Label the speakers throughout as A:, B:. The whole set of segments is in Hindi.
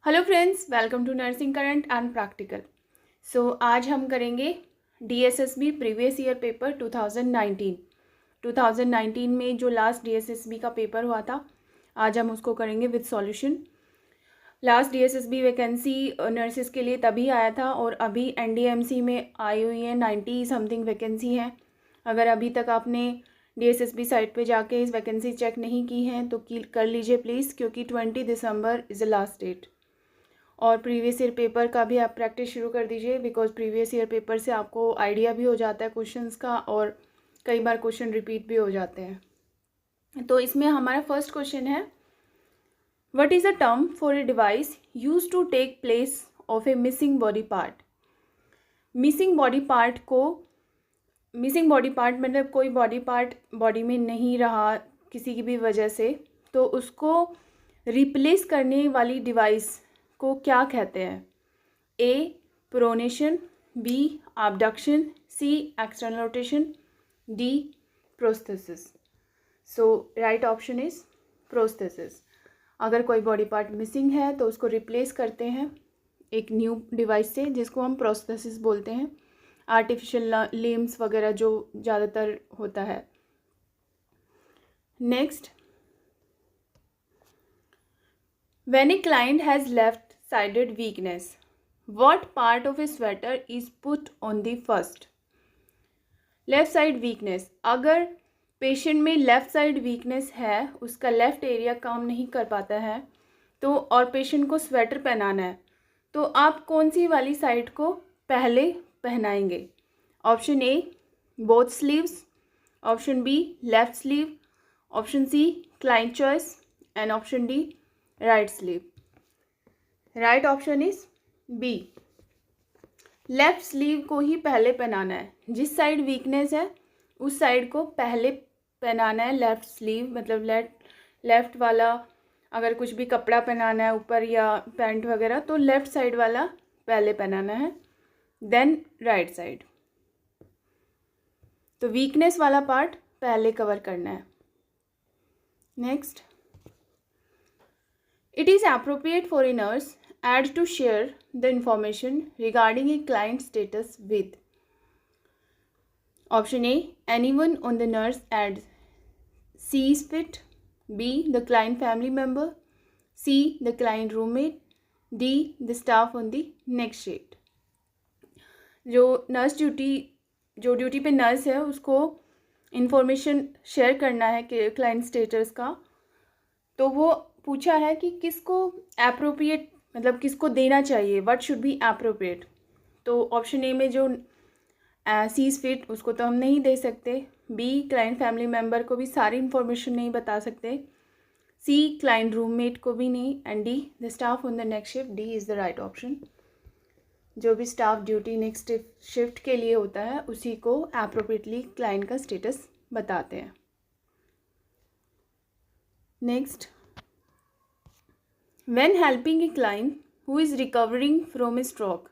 A: Hello friends, welcome to nursing current and practical. आज हम करेंगे डीएसएसबी प्रीवियस ईयर पेपर 2019 में जो लास्ट डीएसएसबी का पेपर हुआ था, आज हम उसको करेंगे with solution. Last DSSB vacancy nurses के लिए तभी आया था और अभी एनडीएमसी में आई हुई है 90 समथिंग वैकेंसी है। अगर अभी तक आपने डीएसएसबी साइट पे जाके इस वैकेंसी चेक नहीं की है तो कर लीजिए प्लीज़, क्योंकि 20 दिसंबर इज़ द लास्ट डेट। और प्रीवियस ईयर पेपर का भी आप प्रैक्टिस शुरू कर दीजिए, बिकॉज प्रीवियस ईयर पेपर से आपको आइडिया भी हो जाता है क्वेश्चंस का और कई बार क्वेश्चन रिपीट भी हो जाते हैं। तो इसमें हमारा फर्स्ट क्वेश्चन है, what is a term for a device use to take place of a missing body part. Missing body part मतलब कोई बॉडी पार्ट बॉडी में नहीं रहा किसी की भी वजह से, तो उसको रिप्लेस करने वाली डिवाइस को क्या कहते हैं? A pronation, B abduction, C external rotation, D prosthesis. So right option is prosthesis. अगर कोई बॉडी पार्ट मिसिंग है तो उसको रिप्लेस करते हैं एक न्यू डिवाइस से, जिसको हम प्रोस्थेसिस बोलते हैं। आर्टिफिशियल लिम्स वगैरह जो ज़्यादातर होता है। Next, when a client has left-sided weakness, what part of a sweater is put on the first? Left side weakness, अगर पेशेंट में लेफ़्ट साइड वीकनेस है, उसका लेफ़्ट एरिया काम नहीं कर पाता है तो और पेशेंट को स्वेटर पहनाना है, तो आप कौन सी वाली साइड को पहले पहनाएंगे? Option A both sleeves, option B left sleeve, option C client choice and option D right sleeve. Right option is B, left sleeve को ही पहले पहनाना है। जिस साइड वीकनेस है उस साइड को पहले पहनाना है लेफ्ट स्लीव, मतलब लेफ्ट वाला अगर कुछ भी कपड़ा पहनाना है ऊपर या पैंट वगैरह तो लेफ्ट साइड वाला पहले पहनाना है, देन राइट साइड। तो वीकनेस वाला पार्ट पहले कवर करना है। Next, it is appropriate for a nurse aide to share the information regarding a client status with option A anyone on the nurse aide sees fit, B the client family member, C the client roommate, D the staff on the next shift। जो ड्यूटी पे नर्स है उसको इंफॉर्मेशन शेयर करना है कि क्लाइंट स्टेटस का, तो वो पूछा है कि किसको एप्रोप्रिएट मतलब किसको देना चाहिए, व्हाट शुड बी एप्रोप्रिएट। तो ऑप्शन ए में जो सीज फिट उसको तो हम नहीं दे सकते, बी क्लाइंट फैमिली मेम्बर को भी सारी इन्फॉर्मेशन नहीं बता सकते, सी क्लाइंट रूममेट को भी नहीं, and D the staff on the next shift. D is the right option. जो भी स्टाफ ड्यूटी नेक्स्ट शिफ्ट के लिए होता है उसी को एप्रोप्रिएटली क्लाइंट का स्टेटस बताते हैं। Next, when helping a client who is recovering from a stroke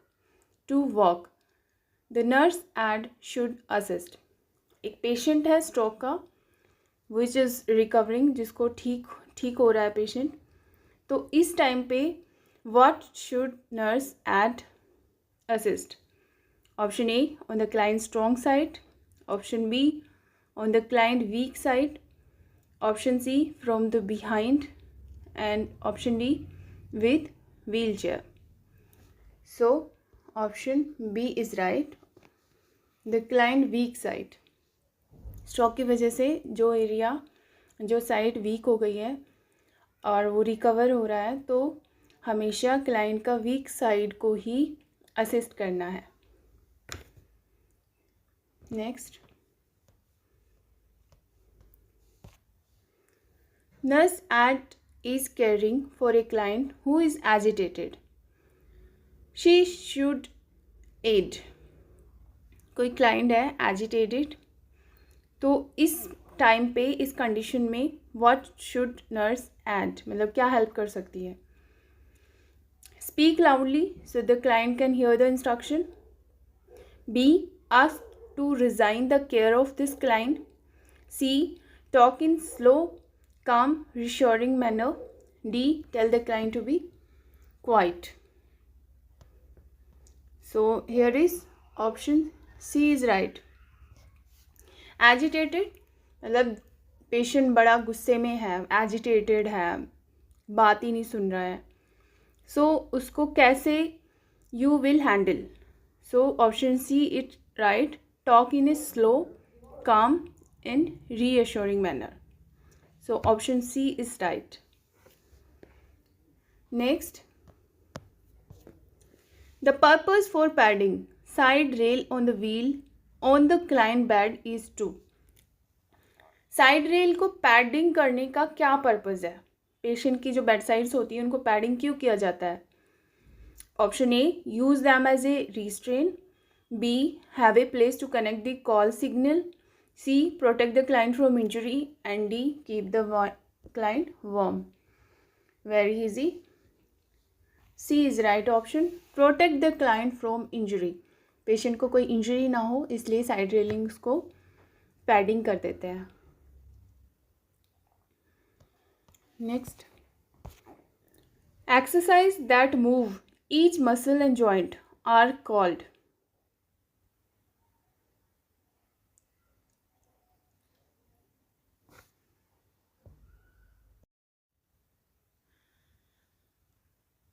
A: to walk, the nurse aide should assist। एक पेशेंट है स्ट्रोक का विच इज़ रिकवरिंग, जिसको ठीक हो रहा है पेशेंट, तो इस टाइम पे what should nurse aid assist? Option A on the client strong side, option B on the client weak side, option C from the behind, and option D with wheelchair। So option B is right, the client weak side। Stroke की वजह से जो साइड वीक हो गई है और वो रिकवर हो रहा है, तो हमेशा क्लाइंट का वीक साइड को ही असिस्ट करना है। Next, nurse aid is caring for a client who is agitated, she should aid। कोई क्लाइंट है एजिटेटेड, तो इस टाइम पे इस कंडीशन में व्हाट शुड नर्स एड मतलब क्या हेल्प कर सकती है? Speak loudly so the client can hear the instruction, B ask to resign the care of this client, C talk in slow calm reassuring manner, D tell the client to be Quiet. So here is option C is right. Agitated मतलब पेशेंट बड़ा गुस्से में है, एजिटेटेड है, बात ही नहीं सुन रहा है. सो उसको कैसे you will handle. So option see it right. Talk in a slow, calm and reassuring manner. So option C is right. Next, the purpose for padding side rail on the wheel on the client bed is to. Side rail को पैडिंग करने का क्या पर्पज़ है. पेशेंट की जो बेड साइड्स होती हैं उनको पैडिंग क्यों किया जाता है. Option A, use them as a restraint. B, have a place to connect the call signal. C, protect the client from injury. And D, keep the client warm. Very easy. C is right option. Protect the client from injury. Patient को कोई इंजरी ना हो इसलिए साइड रेलिंग्स को पैडिंग कर देते हैं. Next, exercise that move each muscle and joint are called.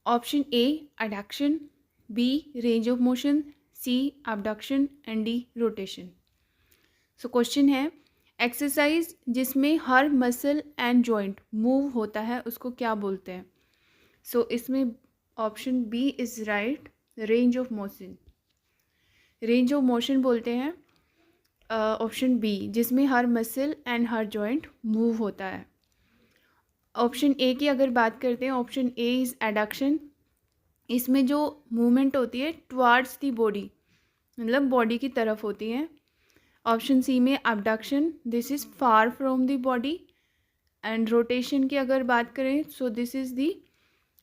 A: Option A, adduction. B, range of motion. C, abduction. And D, rotation. So question है, एक्सरसाइज जिसमें हर मसल एंड जॉइंट मूव होता है उसको क्या बोलते हैं. सो इसमें option B is right. Range of motion. Range of motion बोलते हैं ऑप्शन बी, जिसमें हर मसल एंड हर जॉइंट मूव होता है. ऑप्शन ए की अगर बात करते हैं, ऑप्शन ए इज़ एडक्शन. इसमें जो मूवमेंट होती है टुवार्ड्स दी बॉडी, मतलब बॉडी की तरफ होती है. ऑप्शन सी में abduction, this is far from the body. And rotation की अगर बात करें so this is the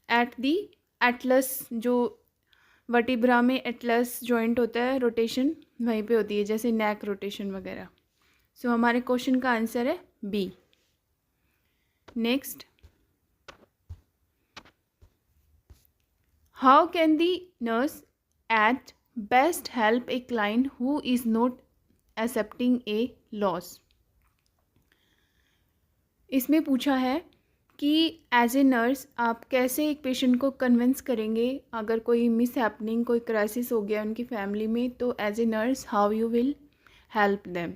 A: at the Atlas, जो वर्टिब्रा में एटलस जॉइंट होता है, रोटेशन वहीं पे होती है, जैसे नेक रोटेशन वगैरह. सो हमारे क्वेश्चन का आंसर है B. Next, how can the nurse aid best help a client who is not accepting a loss. इसमें पूछा है कि एज ए नर्स आप कैसे एक पेशेंट को कन्विंस करेंगे अगर कोई मिस हैपनिंग, कोई क्राइसिस हो गया उनकी फैमिली में, तो as a nurse how you will help them.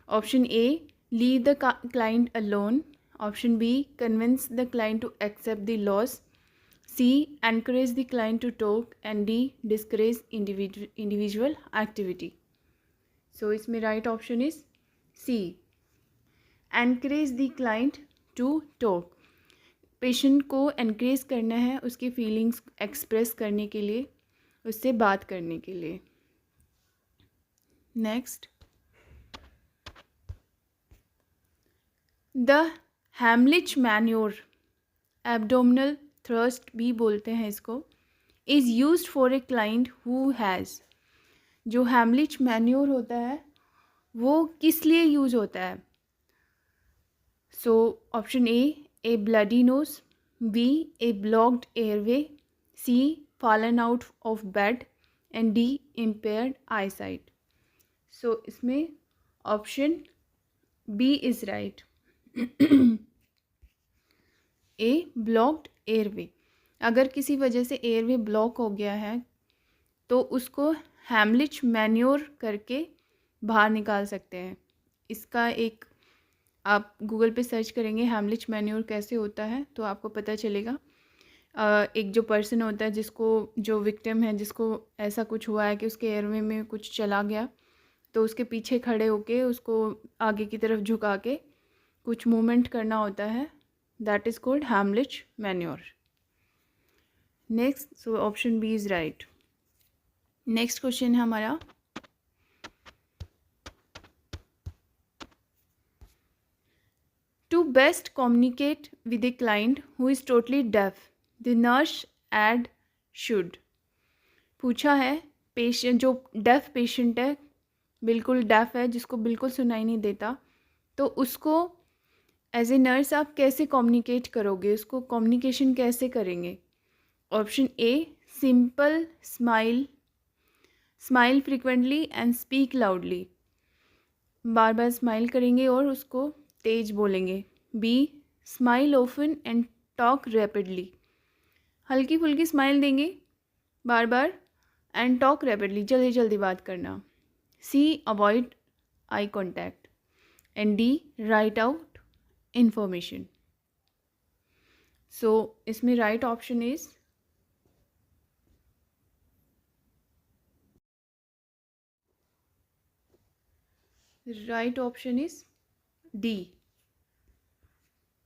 A: Option A, leave the client alone. Option B, convince the client to accept the loss. C, encourage the client to talk. And D, discourage individual activity. So इसमें right option is C, encourage the client to talk. Patient को encourage करना है उसकी फीलिंग्स एक्सप्रेस करने के लिए, उससे बात करने के लिए. Next, the Heimlich manoeuvre, abdominal thrust भी बोलते हैं इसको, is used for a client who has. जो हैमलिच मैन्योर होता है वो किस लिए यूज होता है. So option A bloody nose. B, a blocked airway. C, fallen out of bed. And D, impaired eye sight. So इसमें option B is right. A, blocked airway. अगर किसी वजह से एयरवे ब्लॉक हो गया है तो उसको हैमलिच मैन्योर करके बाहर निकाल सकते हैं. इसका एक आप गूगल पे सर्च करेंगे हैमलिच मैन्योर कैसे होता है तो आपको पता चलेगा. एक जो पर्सन होता है जिसको, जो विक्टिम है जिसको ऐसा कुछ हुआ है कि उसके एयरवे में कुछ चला गया, तो उसके पीछे खड़े होके उसको आगे की तरफ झुका के कुछ मूवमेंट करना होता है. That is called Heimlich manoeuvre. Next, so option B is right. Next question है हमारा, to best communicate with a client who is totally deaf, the nurse add should. पूछा है पेशेंट, जो डेफ पेशेंट है, बिल्कुल डेफ है, जिसको बिल्कुल सुनाई नहीं देता, तो उसको एज ए नर्स आप कैसे कम्युनिकेट करोगे, उसको कम्युनिकेशन कैसे करेंगे. Option A simple smile, smile frequently and speak loudly, बार बार स्माइल करेंगे और उसको तेज बोलेंगे. B smile often and talk rapidly, हल्की फुल्की स्माइल देंगे बार बार एंड टॉक रैपिडली, जल्दी जल्दी बात करना. C avoid eye contact and D write out information. So इसमें right option is D.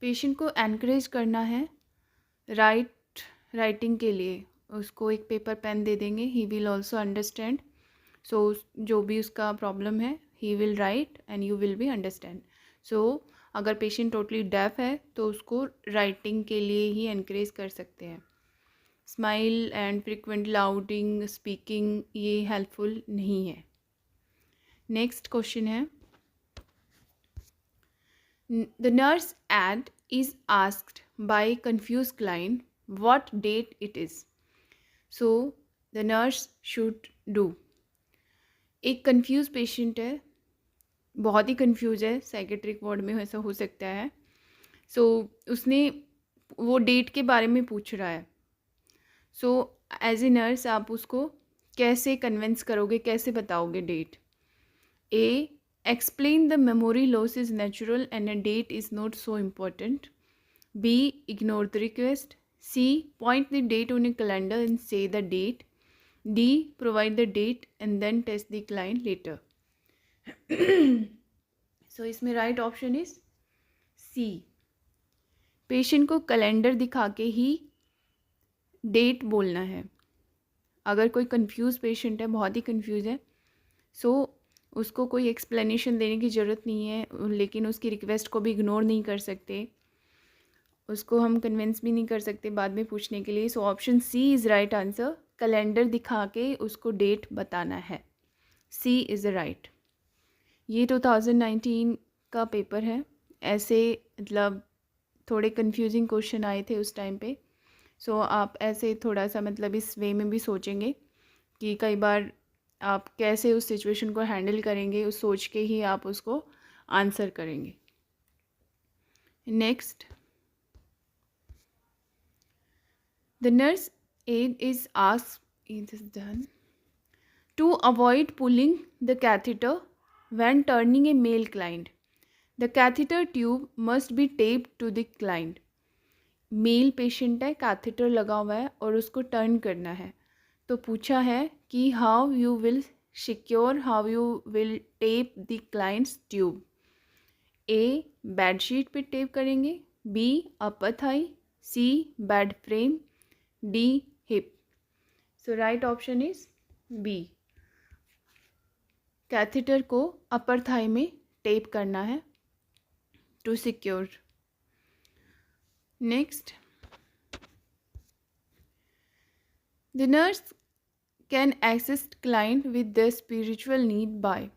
A: Patient को एनकरेज करना है राइटिंग के लिए. उसको एक पेपर पेन दे देंगे, he will also understand. So जो भी उसका प्रॉब्लम है he will write and you will be understand. So अगर पेशेंट टोटली डेफ है तो उसको राइटिंग के लिए ही एनकरेज कर सकते हैं. Smile and frequent lauding speaking ये हेल्पफुल नहीं है. नेक्स्ट क्वेश्चन है, the nurse aid is asked by confused client what date it is. So the nurse should do. एक confused patient है, बहुत ही confused है, साइकेट्रिक वार्ड में ऐसा हो सकता है. So उसने वो डेट के बारे में पूछ रहा है. So एज ए नर्स आप उसको कैसे कन्विंस करोगे, कैसे बताओगे date. A explain the memory loss is natural and a date is not so important. B ignore the request. C point the date on a calendar and say the date. D provide the date and then test the client later. So इसमें right option is C. Patient को कैलेंडर दिखा के ही डेट बोलना है. अगर कोई कंफ्यूज पेशेंट है, बहुत ही कंफ्यूज है, सो उसको कोई एक्सप्लेनेशन देने की ज़रूरत नहीं है, लेकिन उसकी रिक्वेस्ट को भी इग्नोर नहीं कर सकते, उसको हम कन्विंस भी नहीं कर सकते बाद में पूछने के लिए. So option C is right answer. Calendar दिखा के उसको डेट बताना है. C is right. ये 2019 का पेपर है. ऐसे मतलब थोड़े कंफ्यूजिंग क्वेश्चन आए थे उस टाइम पे. सो आप ऐसे थोड़ा सा मतलब इस वे में भी सोचेंगे कि कई बार आप कैसे उस सिचुएशन को हैंडल करेंगे, उस सोच के ही आप उसको आंसर करेंगे. Next, the nurse aid is asked it is done to avoid pulling the catheter when turning a male client. The catheter tube must be taped to the client. Male patient है, कैथेटर लगा हुआ है और उसको टर्न करना है. तो पूछा है कि how you will secure, how you will tape the client's tube. A bedsheet पे टेप करेंगे. B upper thigh. C bed frame. D hip. So right option is B. Catheter को अपर थाई में टेप करना है to secure. Next, the nurse can assist client with their spiritual need by.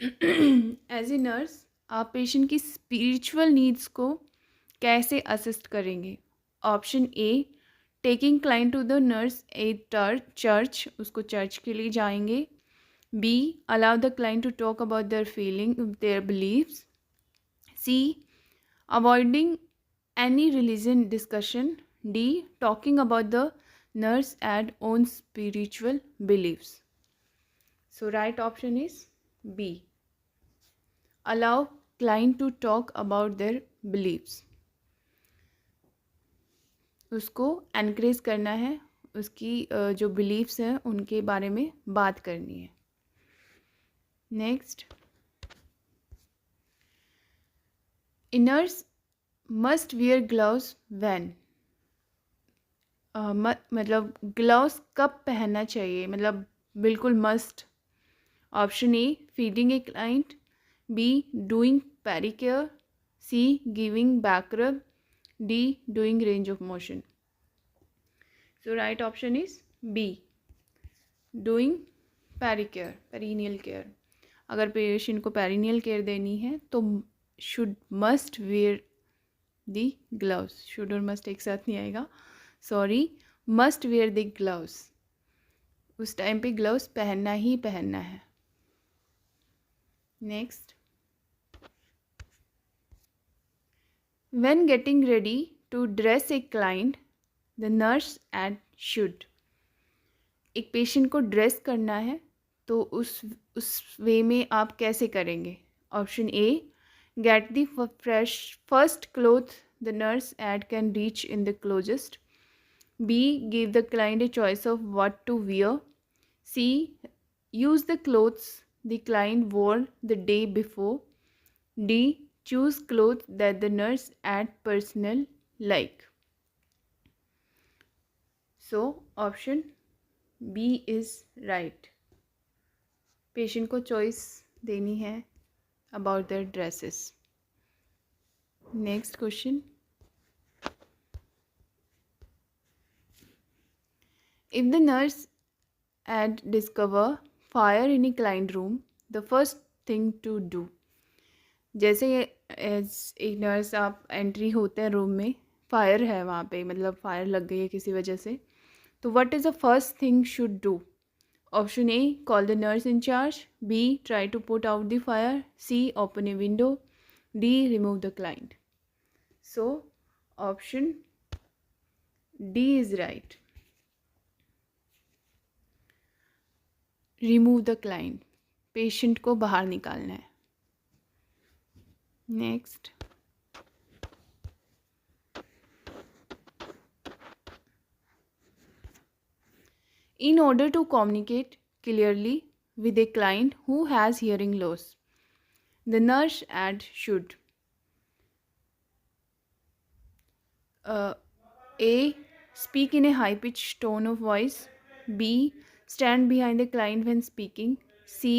A: As a nurse आप पेशेंट की स्पिरिचुअल नीड्स को कैसे असिस्ट करेंगे. Option A taking client to the nurse a church, उसको चर्च के लिए जाएंगे. B allow the client to talk about their feeling, their beliefs. C avoiding any religion discussion. D talking about the nurse add own spiritual beliefs. So right option is B. Allow client to talk about their beliefs. उसको encourage करना है, उसकी जो beliefs हैं उनके बारे में बात करनी है. Next, a nurse must wear gloves when. मतलब ग्लव्स कब पहनना चाहिए, मतलब बिल्कुल must. Option A feeding a client. B doing pericare. C giving back rub. D doing range of motion. So right option is B doing pericare, perineal care. अगर पेशेंट को पेरिनियल केयर देनी है तो should must wear the gloves. Should और मस्ट एक साथ नहीं आएगा. Sorry, must wear the gloves, उस टाइम पे ग्लव्स पहनना ही पहनना है। Next, when getting ready to dress a client the nurse add should, एक पेशेंट को ड्रेस करना है तो उस वे में आप कैसे करेंगे? Option A, get the fresh first cloth the nurse aid can reach in the closest. B, give the client a choice of what to wear. C, use the clothes the client wore the day before. D, choose clothes that the nurse at personal like. So option B is right. Patient को चॉइस देनी है about their dresses. Next question, if the nurse had discover fire in a client room, the first thing to do, जैसे एज एक नर्स आप एंट्री होते हैं रूम में, फायर है वहाँ पे, मतलब फायर लग गई है किसी वजह से, तो what is the first thing should do? Option A, call the nurse in charge. B, try to put out the fire. C, open a window. D, remove the client. So option D is right, remove the client, patient को बाहर निकालना है। नेक्स्ट, in order to communicate clearly with a client who has hearing loss, the nurse ad should A, speak in a high pitched tone of voice. B, stand behind the client when speaking. C,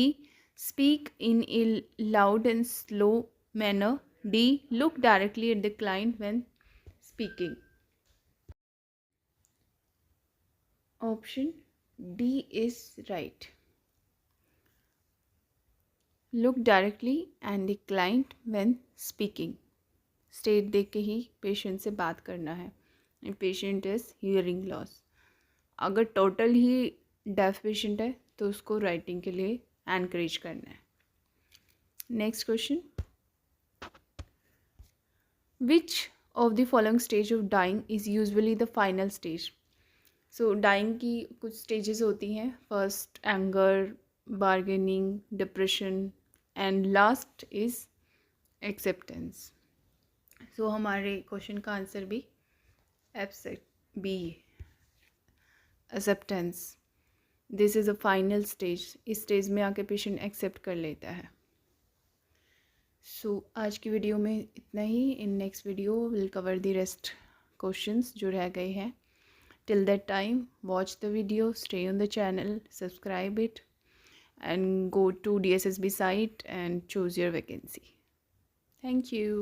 A: speak in a loud and slow manner. D, look directly at the client when speaking. Option D is right. Look directly and the client when speaking. State देख के ही पेशेंट से बात करना है। Patient is hearing loss. अगर टोटल ही डेफ पेशेंट है तो उसको राइटिंग के लिए एनकरेज करना है। Next question, which of the following stage of dying is usually the final stage? So dying की कुछ स्टेजेस होती हैं, first anger, bargaining, depression and last is acceptance. So हमारे क्वेश्चन का आंसर भी B, acceptance. This is a final stage, इस स्टेज में आके पेशेंट एक्सेप्ट कर लेता है। सो आज की वीडियो में इतना ही। In next video will cover the rest questions जो रह गए हैं। Till that time watch the video, stay on the channel, subscribe it and go to DSSB site and choose your vacancy. Thank you.